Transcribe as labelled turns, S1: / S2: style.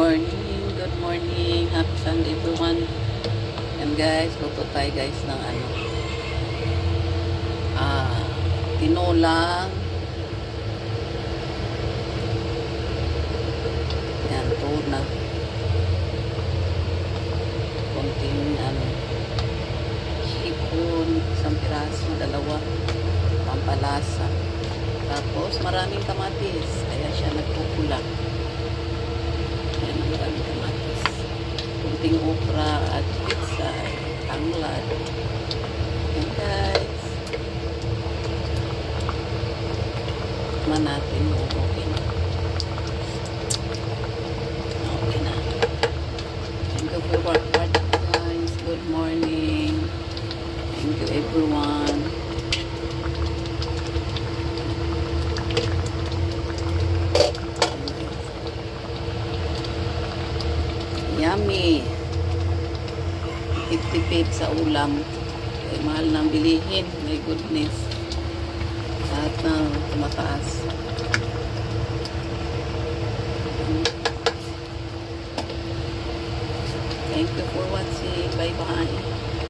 S1: Good morning, happy Sunday everyone. And guys, luto tayo guys ng tinolang. Yan, tuna. Konting hipon, isang piraso, dalawa, pampalasa. Tapos maraming kamatis, kaya siya nagpupula. Yan, maraming kamatis. Kunting okra at pizza, tanglad. Yan guys. Tikman natin kung okay na. Okay na. Thank you for watching guys. Good morning. Thank you everyone. Yummy. Tipid-tipid sa ulam. Ay, mahal nang bilihin. My goodness. Lahat na tumataas. Thank you for watching. Bye-bye.